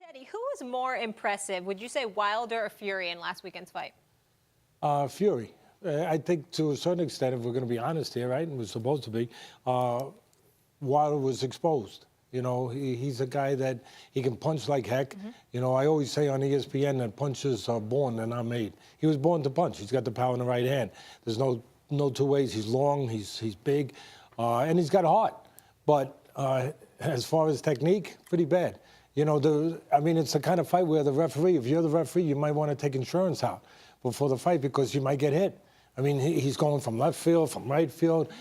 Eddie, who was more impressive, would you say Wilder or Fury in last weekend's fight? Fury. I think to a certain extent, if we're going to be honest here, right, and we're supposed to be, Wilder was exposed. You know, he's a guy that he can punch like heck. You know, I always say on ESPN that punches are born, they're not made. He was born to punch. He's got the power in the right hand. There's no two ways. He's long, he's big, and he's got a heart. But as far as technique, pretty bad. You know, I mean, it's the kind of fight where the referee, if you're the referee, you might want to take insurance out before the fight because you might get hit. I mean, he's going from left field, from right field.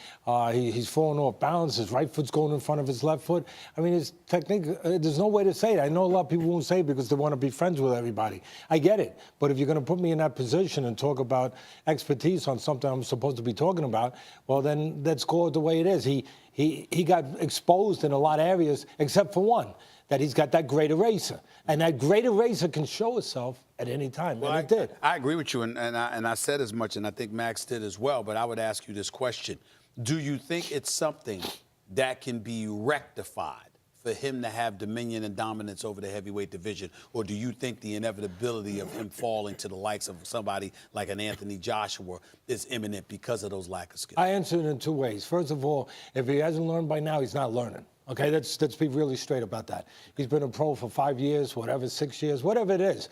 He's falling off balance. His right foot's going in front of his left foot. I mean, his technique, there's no way to say it. I know a lot of people won't say it because they want to be friends with everybody. I get it. But if you're going to put me in that position and talk about expertise on something I'm supposed to be talking about, well, then let's call it the way it is. He got exposed in a lot of areas except for one, that he's got that great eraser. And that great eraser can show itself at any time, well, and it did. I agree with you, and I said as much, and I think Max did as well, but I would ask you this question. Do you think it's something that can be rectified for him to have dominion and dominance over the heavyweight division, or do you think the inevitability of him falling to the likes of somebody like an Anthony Joshua is imminent because of those lack of skill? I answer it in two ways. First of all, if he hasn't learned by now, he's not learning. Okay, let's be really straight about that. He's been a pro for 5 years, whatever, 6 years, whatever it is.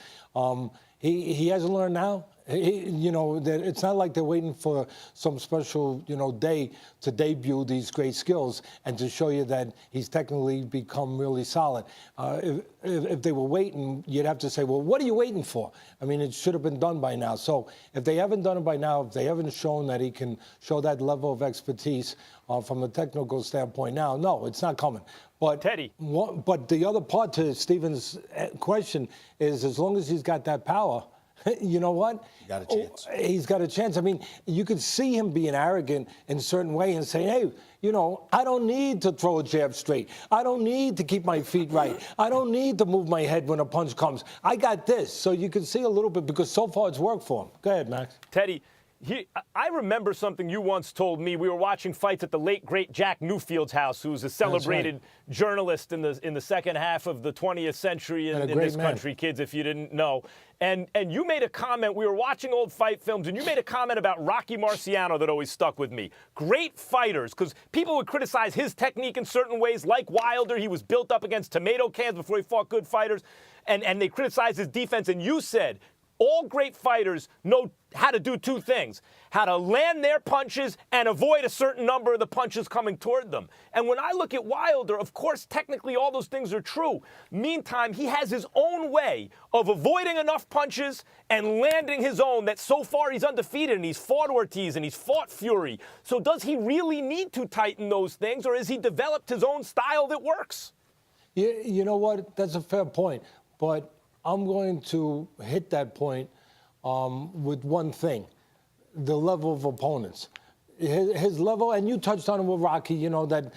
He hasn't learned now. You know, it's not like they're waiting for some special, you know, day to debut these great skills and to show you that he's technically become really solid. If they were waiting, you'd have to say, well, what are you waiting for? I mean, it should have been done by now. So if they haven't done it by now, if they haven't shown that he can show that level of expertise from a technical standpoint now, no, it's not coming. But Teddy. But the other part to Stephen's question is, as long as he's got that power, you know what? He got a chance. He's got a chance. I mean, you could see him being arrogant in a certain way and saying, hey, you know, I don't need to throw a jab straight. I don't need to keep my feet right. I don't need to move my head when a punch comes. I got this. So you can see a little bit because so far it's worked for him. Go ahead, Max. Teddy, I remember something you once told me. We were watching fights at the late, great Jack Newfield's house, who's a celebrated journalist in the second half of the 20th century in this country, kids, if you didn't know. And you made a comment. We were watching old fight films, and you made a comment about Rocky Marciano that always stuck with me. Great fighters, because people would criticize his technique in certain ways, like Wilder. He was built up against tomato cans before he fought good fighters, and they criticized his defense. And you said, all great fighters know how to do two things, how to land their punches and avoid a certain number of the punches coming toward them. And when I look at Wilder, of course, technically all those things are true. Meantime, he has his own way of avoiding enough punches and landing his own that so far he's undefeated, and he's fought Ortiz and he's fought Fury. So does he really need to tighten those things, or has he developed his own style that works? You know what? That's a fair point. But I'm going to hit that point with one thing, the level of opponents. His level, and you touched on it with Rocky, you know, that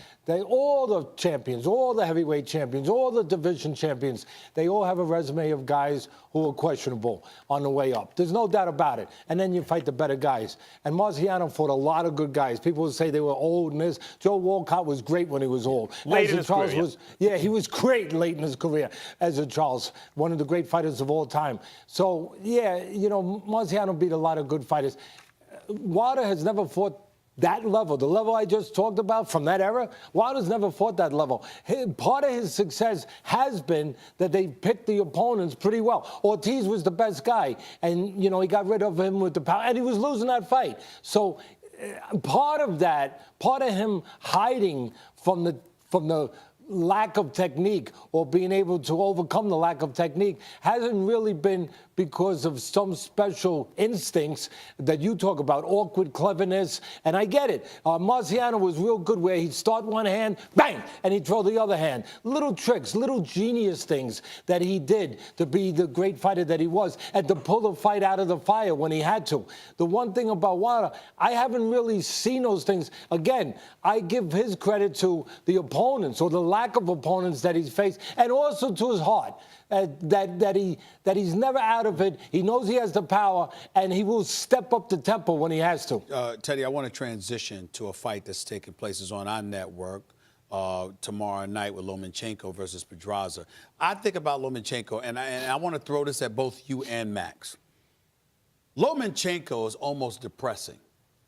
all the champions, all the heavyweight champions, all the division champions, they all have a resume of guys who are questionable on the way up. There's no doubt about it. And then you fight the better guys. And Marciano fought a lot of good guys. People would say they were old and this. Joe Walcott was great when he was old. Late in his career. Yeah, he was great late in his career. Ezra Charles, one of the great fighters of all time. So, yeah, you know, Marciano beat a lot of good fighters. Wilder has never fought that level, the level I just talked about from that era. Wilder's never fought that level. Part of his success has been that they picked the opponents pretty well. Ortiz was the best guy, and, you know, he got rid of him with the power, and he was losing that fight. So part of that, part of him hiding from the lack of technique or being able to overcome the lack of technique hasn't really been because of some special instincts that you talk about, awkward cleverness, and I get it. Marciano was real good where he'd start one hand, bang, and he'd throw the other hand. Little tricks, little genius things that he did to be the great fighter that he was and to pull the fight out of the fire when he had to. The one thing about Wilder, I haven't really seen those things. Again, I give his credit to the opponents or the lack of opponents that he's faced, and also to his heart. That he's never out of it. He knows he has the power, and he will step up the tempo when he has to. Teddy, I want to transition to a fight that's taking place on our network. tomorrow night with Lomachenko versus Pedraza. I think about Lomachenko, and I want to throw this at both you and Max. Lomachenko is almost depressing.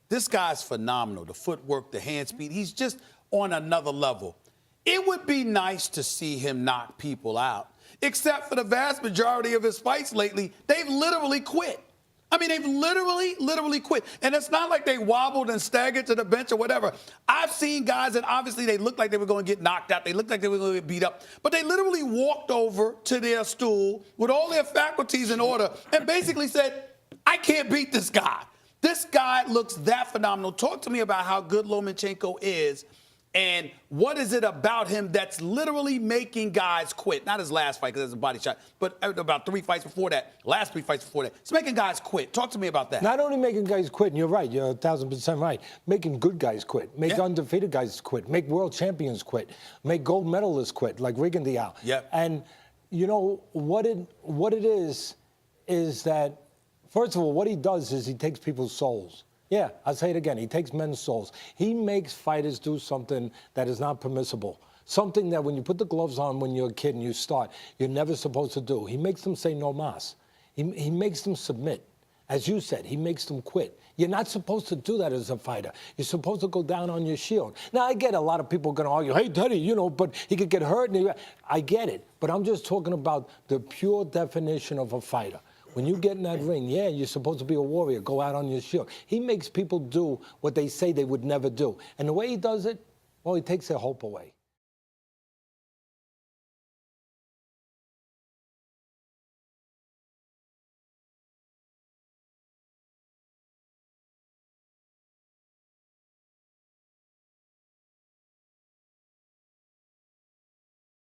This guy's phenomenal. The footwork, the hand speed, he's just on another level. It would be nice to see him knock people out, except for the vast majority of his fights lately, they've literally quit. I mean, they've literally quit. And it's not like they wobbled and staggered to the bench or whatever. I've seen guys that obviously they looked like they were going to get knocked out. They looked like they were going to get beat up. But they literally walked over to their stool with all their faculties in order and basically said, I can't beat this guy. This guy looks that phenomenal. Talk to me about how good Lomachenko is and what is it about him that's literally making guys quit? Not his last fight because it's a body shot, but about 3 fights before that, last 3 fights before that. It's making guys quit. Talk to me about that. Not only making guys quit, and you're right, you're 1,000% right, making good guys quit, make undefeated guys quit, make world champions quit, make gold medalists quit, like Regan Diao. Yep. And you know, what it is that, first of all, what he does is he takes people's souls. Yeah, I'll say it again. He takes men's souls. He makes fighters do something that is not permissible. Something that when you put the gloves on when you're a kid and you start, you're never supposed to do. He makes them say no mas. He makes them submit. As you said, he makes them quit. You're not supposed to do that as a fighter. You're supposed to go down on your shield. Now, I get a lot of people going to argue, hey, Teddy, you know, but he could get hurt. I get it. But I'm just talking about the pure definition of a fighter. When you get in that ring, yeah, you're supposed to be a warrior, go out on your shield. He makes people do what they say they would never do. And the way he does it, well, he takes their hope away.